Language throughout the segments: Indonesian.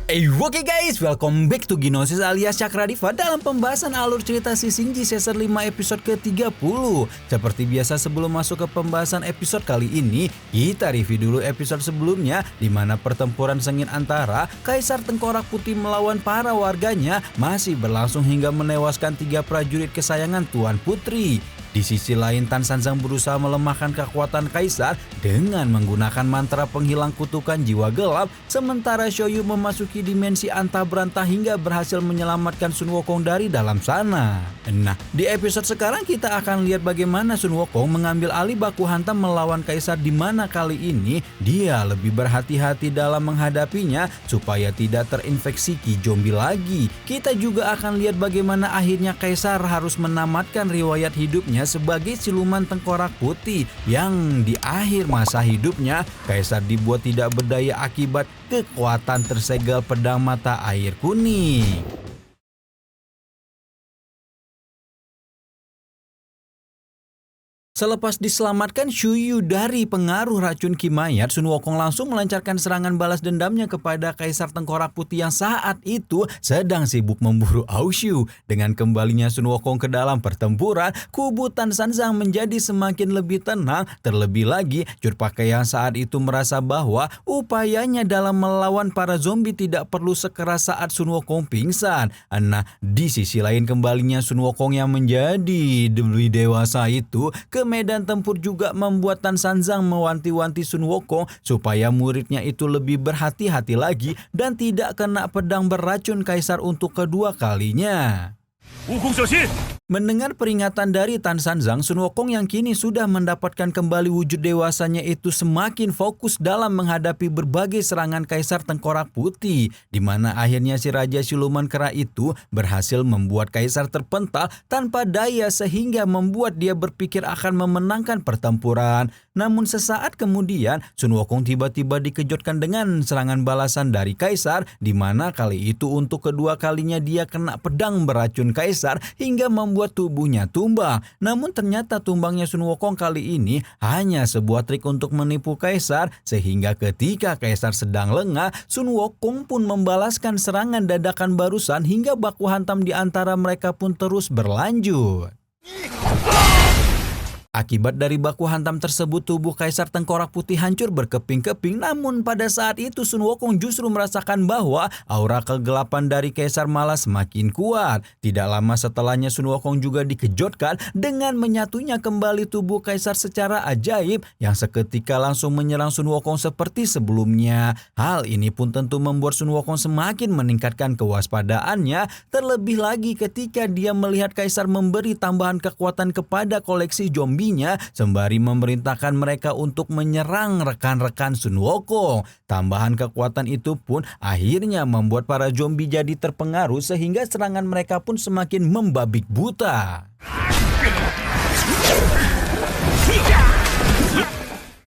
Oke guys, welcome back to Gnosis alias Cakradiva dalam pembahasan alur cerita si Shinji Season 5 episode ke-30. Seperti biasa sebelum masuk ke pembahasan episode kali ini, kita review dulu episode sebelumnya di mana pertempuran sengit antara Kaisar Tengkorak Putih melawan para warganya masih berlangsung hingga menewaskan 3 prajurit kesayangan Tuan Putri. Di sisi lain, Tan Sanzang berusaha melemahkan kekuatan Kaisar dengan menggunakan mantra penghilang kutukan jiwa gelap, sementara Shoyu memasuki dimensi antah berantah hingga berhasil menyelamatkan Sun Wukong dari dalam sana. Nah, di episode sekarang kita akan lihat bagaimana Sun Wukong mengambil alih baku hantam melawan Kaisar, di mana kali ini dia lebih berhati-hati dalam menghadapinya supaya tidak terinfeksi Ki Zombie lagi. Kita juga akan lihat bagaimana akhirnya Kaisar harus menamatkan riwayat hidupnya sebagai siluman tengkorak putih yang di akhir masa hidupnya Kaisar dibuat tidak berdaya akibat kekuatan tersegel pedang mata air kuning. Selepas diselamatkan Shuyu dari pengaruh racun Kimayat, Sun Wukong langsung melancarkan serangan balas dendamnya kepada Kaisar Tengkorak Putih yang saat itu sedang sibuk memburu Aoshu. Dengan kembalinya Sun Wukong ke dalam pertempuran, kubu Tan Sanzang menjadi semakin lebih tenang. Terlebih lagi, Churpake yang saat itu merasa bahwa upayanya dalam melawan para zombie tidak perlu sekeras saat Sun Wukong pingsan. Nah, di sisi lain kembalinya Sun Wukong yang menjadi lebih dewasa itu ke medan tempur juga membuat Tan Sanzang mewanti-wanti Sun Wukong supaya muridnya itu lebih berhati-hati lagi dan tidak kena pedang beracun Kaisar untuk kedua kalinya. Mendengar peringatan dari Tan Sanzang, Sun Wukong yang kini sudah mendapatkan kembali wujud dewasanya itu semakin fokus dalam menghadapi berbagai serangan Kaisar Tengkorak Putih, di mana akhirnya si Raja Siluman Kera itu berhasil membuat Kaisar terpental tanpa daya sehingga membuat dia berpikir akan memenangkan pertempuran. Namun sesaat kemudian Sun Wukong tiba-tiba dikejutkan dengan serangan balasan dari Kaisar, di mana kali itu untuk kedua kalinya dia kena pedang beracun Kaisar hingga membuat tubuhnya tumbang. Namun ternyata tumbangnya Sun Wukong kali ini hanya sebuah trik untuk menipu Kaisar, sehingga ketika Kaisar sedang lengah, Sun Wukong pun membalaskan serangan dadakan barusan hingga baku hantam di antara mereka pun terus berlanjut. Akibat dari baku hantam tersebut, tubuh Kaisar Tengkorak Putih hancur berkeping-keping. Namun pada saat itu Sun Wukong justru merasakan bahwa aura kegelapan dari Kaisar malah semakin kuat. Tidak lama setelahnya Sun Wukong juga dikejutkan dengan menyatunya kembali tubuh Kaisar secara ajaib yang seketika langsung menyerang Sun Wukong seperti sebelumnya. Hal ini pun tentu membuat Sun Wukong semakin meningkatkan kewaspadaannya, terlebih lagi ketika dia melihat Kaisar memberi tambahan kekuatan kepada koleksi zombie sembari memerintahkan mereka untuk menyerang rekan-rekan Sun Wukong. Tambahan kekuatan itu pun akhirnya membuat para zombie jadi terpengaruh sehingga serangan mereka pun semakin membabik buta.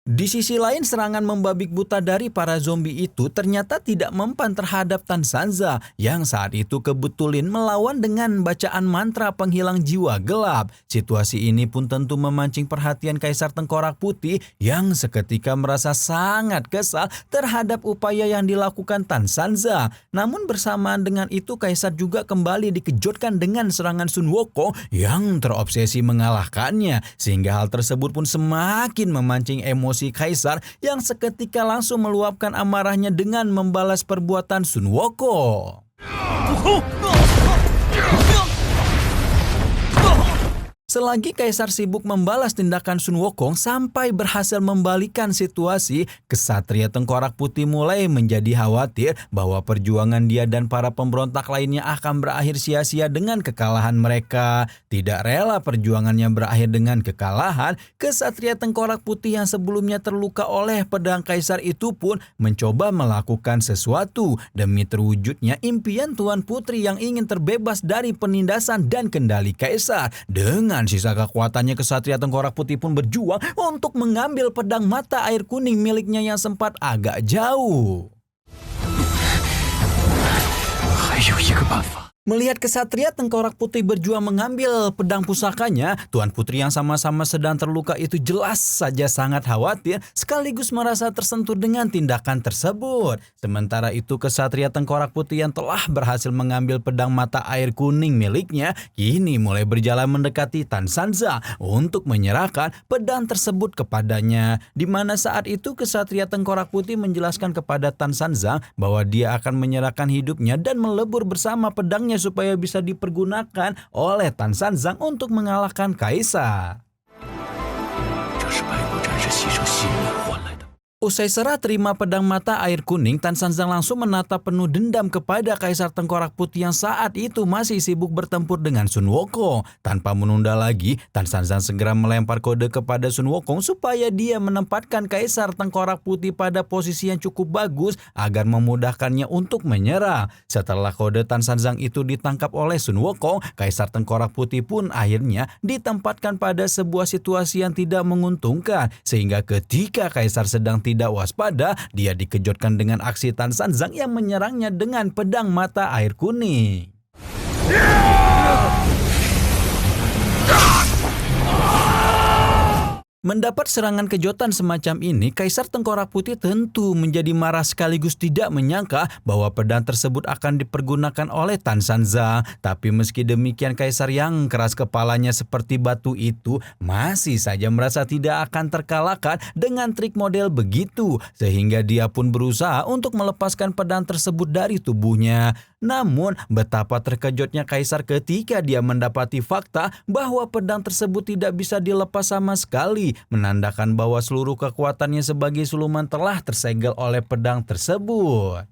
Di sisi lain, serangan membabik buta dari para zombie itu ternyata tidak mempan terhadap Tan Sanzang yang saat itu kebetulan melawan dengan bacaan mantra penghilang jiwa gelap. Situasi ini pun tentu memancing perhatian Kaisar Tengkorak Putih yang seketika merasa sangat kesal terhadap upaya yang dilakukan Tan Sanzang. Namun bersamaan dengan itu Kaisar juga kembali dikejutkan dengan serangan Sun Wukong yang terobsesi mengalahkannya, sehingga hal tersebut pun semakin memancing emosi Kaisar yang seketika langsung meluapkan amarahnya dengan membalas perbuatan Sun Wukong. Selagi Kaisar sibuk membalas tindakan Sun Wukong sampai berhasil membalikan situasi, Kesatria Tengkorak Putih mulai menjadi khawatir bahwa perjuangan dia dan para pemberontak lainnya akan berakhir sia-sia dengan kekalahan mereka. Tidak rela perjuangannya berakhir dengan kekalahan, Kesatria Tengkorak Putih yang sebelumnya terluka oleh pedang Kaisar itu pun mencoba melakukan sesuatu demi terwujudnya impian Tuan Putri yang ingin terbebas dari penindasan dan kendali Kaisar. Dengan sisa kekuatannya, Kesatria Tengkorak Putih pun berjuang untuk mengambil pedang mata air kuning miliknya yang sempat agak jauh. Melihat kesatria tengkorak putih berjuang mengambil pedang pusakanya, Tuan Putri yang sama-sama sedang terluka itu jelas saja sangat khawatir sekaligus merasa tersentuh dengan tindakan tersebut. Sementara itu kesatria tengkorak putih yang telah berhasil mengambil pedang mata air kuning miliknya, kini mulai berjalan mendekati Tan Sanzang untuk menyerahkan pedang tersebut kepadanya. Di mana saat itu kesatria tengkorak putih menjelaskan kepada Tan Sanzang bahwa dia akan menyerahkan hidupnya dan melebur bersama pedangnya supaya bisa dipergunakan oleh Tan Sanzang untuk mengalahkan kaisar. Usai serah terima pedang mata air kuning, Tan Sanzang langsung menatap penuh dendam kepada Kaisar Tengkorak Putih yang saat itu masih sibuk bertempur dengan Sun Wukong. Tanpa menunda lagi, Tan Sanzang segera melempar kode kepada Sun Wukong supaya dia menempatkan Kaisar Tengkorak Putih pada posisi yang cukup bagus agar memudahkannya untuk menyerang. Setelah kode Tan Sanzang itu ditangkap oleh Sun Wukong, Kaisar Tengkorak Putih pun akhirnya ditempatkan pada sebuah situasi yang tidak menguntungkan, sehingga ketika Kaisar sedang tidak waspada, dia dikejutkan dengan aksi Tan Sanzang yang menyerangnya dengan pedang mata air kuning. Mendapat serangan kejutan semacam ini, Kaisar Tengkorak Putih tentu menjadi marah sekaligus tidak menyangka bahwa pedang tersebut akan dipergunakan oleh Tan Sanzang. Tapi meski demikian, Kaisar yang keras kepalanya seperti batu itu masih saja merasa tidak akan terkalahkan dengan trik model begitu, sehingga dia pun berusaha untuk melepaskan pedang tersebut dari tubuhnya. Namun, betapa terkejutnya Kaisar ketika dia mendapati fakta bahwa pedang tersebut tidak bisa dilepas sama sekali, menandakan bahwa seluruh kekuatannya sebagai siluman telah tersegel oleh pedang tersebut.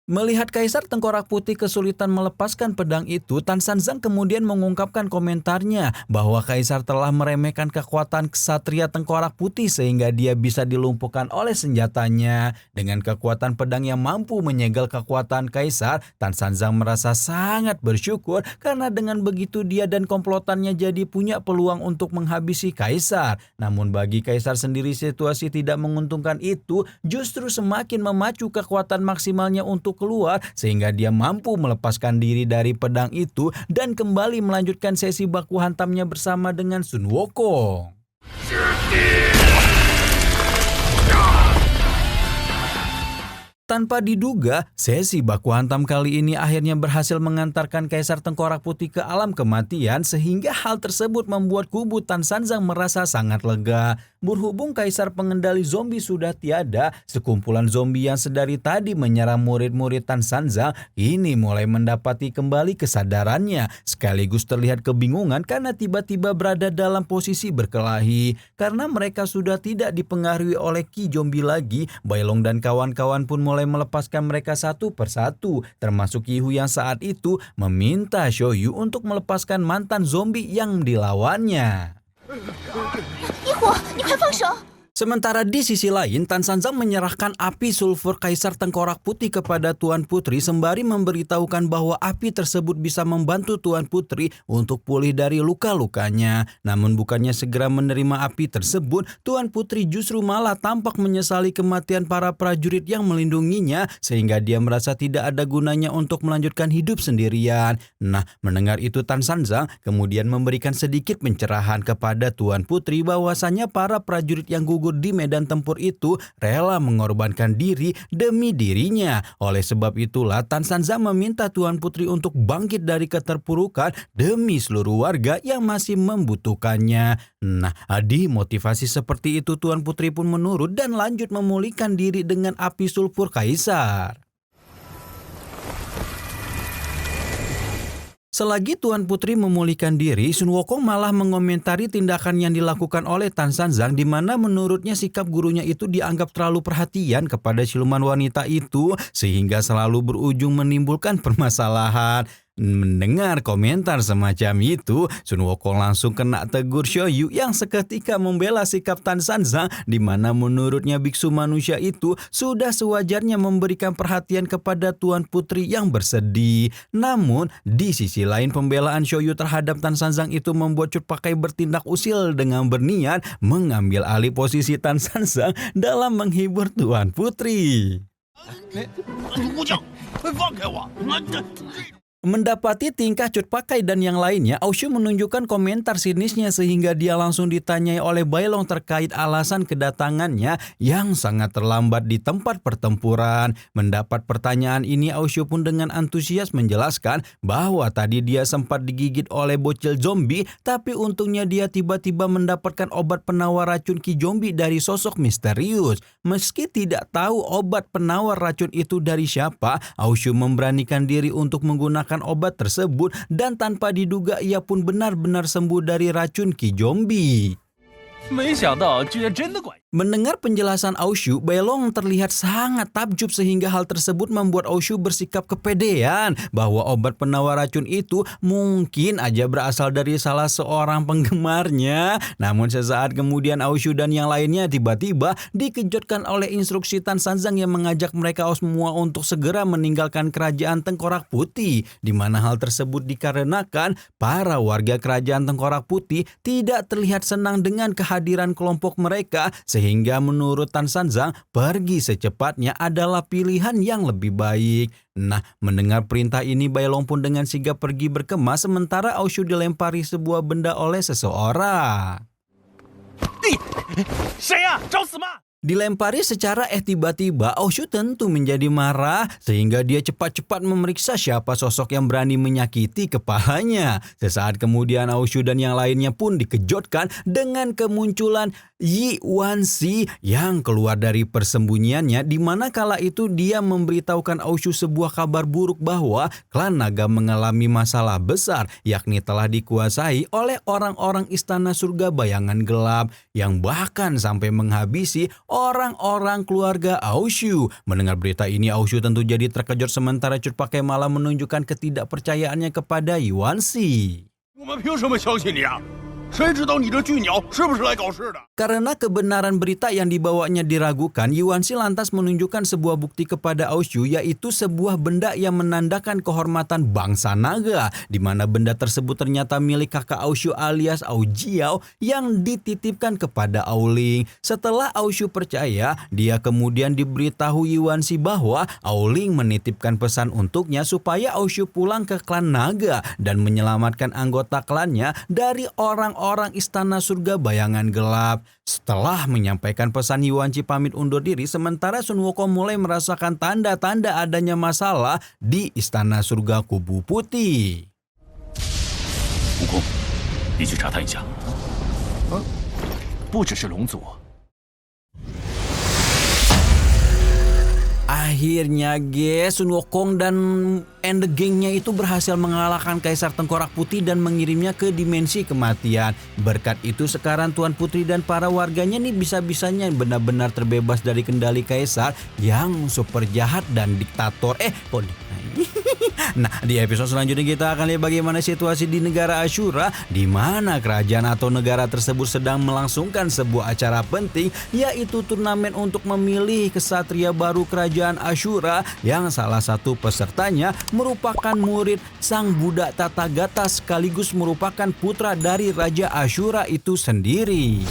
Melihat Kaisar Tengkorak Putih kesulitan melepaskan pedang itu, Tan Sanzang kemudian mengungkapkan komentarnya bahwa Kaisar telah meremehkan kekuatan ksatria Tengkorak Putih sehingga dia bisa dilumpuhkan oleh senjatanya. Dengan kekuatan pedang yang mampu menyegel kekuatan Kaisar, Tan Sanzang merasa sangat bersyukur karena dengan begitu dia dan komplotannya jadi punya peluang untuk menghabisi Kaisar. Namun bagi Kaisar sendiri situasi tidak menguntungkan itu justru semakin memacu kekuatan maksimalnya untuk keluar sehingga dia mampu melepaskan diri dari pedang itu dan kembali melanjutkan sesi baku hantamnya bersama dengan Sun Wukong. Tanpa diduga, sesi baku hantam kali ini akhirnya berhasil mengantarkan Kaisar Tengkorak Putih ke alam kematian sehingga hal tersebut membuat kubu Tan Sanzang merasa sangat lega. Berhubung Kaisar pengendali zombie sudah tiada, sekumpulan zombie yang sedari tadi menyerang murid-murid Tan Sanzang ini mulai mendapati kembali kesadarannya, sekaligus terlihat kebingungan karena tiba-tiba berada dalam posisi berkelahi. Karena mereka sudah tidak dipengaruhi oleh Ki Zombie lagi, Bai Long dan kawan-kawan pun mulai melepaskan mereka satu persatu, termasuk Yihu yang saat itu meminta Shoyu untuk melepaskan mantan zombie yang dilawannya. Sementara di sisi lain, Tan Sanzang menyerahkan api sulfur Kaisar Tengkorak Putih kepada Tuan Putri sembari memberitahukan bahwa api tersebut bisa membantu Tuan Putri untuk pulih dari luka-lukanya. Namun bukannya segera menerima api tersebut, Tuan Putri justru malah tampak menyesali kematian para prajurit yang melindunginya sehingga dia merasa tidak ada gunanya untuk melanjutkan hidup sendirian. Nah, mendengar itu Tan Sanzang kemudian memberikan sedikit pencerahan kepada Tuan Putri bahwasanya para prajurit yang gugur di medan tempur itu rela mengorbankan diri demi dirinya. Oleh sebab itulah Tan Sanzang meminta Tuan Putri untuk bangkit dari keterpurukan demi seluruh warga yang masih membutuhkannya. Nah, motivasi seperti itu Tuan Putri pun menurut dan lanjut memulihkan diri dengan api sulfur Kaisar. Selagi Tuan Putri memulihkan diri, Sun Wukong malah mengomentari tindakan yang dilakukan oleh Tan Sanzang di mana menurutnya sikap gurunya itu dianggap terlalu perhatian kepada siluman wanita itu sehingga selalu berujung menimbulkan permasalahan. Mendengar komentar semacam itu, Sun Wukong langsung kena tegur Shoyu yang seketika membela sikap Tan Sanzang di mana menurutnya biksu manusia itu sudah sewajarnya memberikan perhatian kepada Tuan Putri yang bersedih. Namun, di sisi lain pembelaan Shoyu terhadap Tan Sanzang itu membuat Cut Pakai bertindak usil dengan berniat mengambil alih posisi Tan Sanzang dalam menghibur Tuan Putri. Mendapati tingkah Cut Pakai dan yang lainnya, Aushu menunjukkan komentar sinisnya sehingga dia langsung ditanyai oleh Bailong terkait alasan kedatangannya yang sangat terlambat di tempat pertempuran. Mendapat pertanyaan ini, Aushu pun dengan antusias menjelaskan bahwa tadi dia sempat digigit oleh bocil zombie, tapi untungnya dia tiba-tiba mendapatkan obat penawar racun Ki Zombie dari sosok misterius. Meski tidak tahu obat penawar racun itu dari siapa, Aushu memberanikan diri untuk menggunakan obat tersebut dan tanpa diduga ia pun benar-benar sembuh dari racun Ki Zombie. Mendengar penjelasan Aushu, Bailong terlihat sangat takjub sehingga hal tersebut membuat Aushu bersikap kepedean bahwa obat penawar racun itu mungkin aja berasal dari salah seorang penggemarnya. Namun sesaat kemudian Aushu dan yang lainnya tiba-tiba dikejutkan oleh instruksi Tan Sanzang yang mengajak mereka semua untuk segera meninggalkan kerajaan Tengkorak Putih, di mana hal tersebut dikarenakan para warga kerajaan Tengkorak Putih tidak terlihat senang dengan kehadiran kelompok mereka, sehingga menurut Tan Sanzang pergi secepatnya adalah pilihan yang lebih baik. Nah, mendengar perintah ini, Bailong pun dengan sigap pergi berkemas sementara Aushu dilempari sebuah benda oleh seseorang. Dilempari secara tiba-tiba, Aushu tentu menjadi marah sehingga dia cepat-cepat memeriksa siapa sosok yang berani menyakiti kepalanya. Sesaat kemudian Aushu dan yang lainnya pun dikejutkan dengan kemunculan Yi Wanxi yang keluar dari persembunyiannya, di mana kala itu dia memberitahukan Aushu sebuah kabar buruk bahwa klan naga mengalami masalah besar, yakni telah dikuasai oleh orang-orang istana surga bayangan gelap yang bahkan sampai menghabisi orang-orang keluarga Aushu. Mendengar berita ini, Aushu tentu jadi terkejut sementara Cut Pakai malah menunjukkan ketidakpercayaannya kepada Yi Wanxi. Karena kebenaran berita yang dibawanya diragukan, Yi Wanxi lantas menunjukkan sebuah bukti kepada Aushu, yaitu sebuah benda yang menandakan kehormatan bangsa naga, di mana benda tersebut ternyata milik kakak Aushu alias Ao Jiao yang dititipkan kepada Aoling. Setelah Aushu percaya, dia kemudian diberitahu Yi Wanxi bahwa Aoling menitipkan pesan untuknya supaya Aushu pulang ke klan naga dan menyelamatkan anggota klannya dari orang-orang istana surga bayangan gelap. Setelah menyampaikan pesan, Yi Wanxi pamit undur diri sementara Sun Wukong mulai merasakan tanda-tanda adanya masalah di istana surga Kubu Putih. Wukong, 你去查探一下。不只是龙族。 Akhirnya Sun Wukong dan the gengnya itu berhasil mengalahkan Kaisar Tengkorak Putih dan mengirimnya ke dimensi kematian. Berkat itu sekarang Tuan Putri dan para warganya nih bisa-bisanya benar-benar terbebas dari kendali Kaisar yang super jahat dan diktator. Nah, di episode selanjutnya kita akan lihat bagaimana situasi di negara Ashura, di mana kerajaan atau negara tersebut sedang melangsungkan sebuah acara penting, yaitu turnamen untuk memilih kesatria baru kerajaan Ashura yang salah satu pesertanya merupakan murid sang budak Tathagata sekaligus merupakan putra dari Raja Ashura itu sendiri.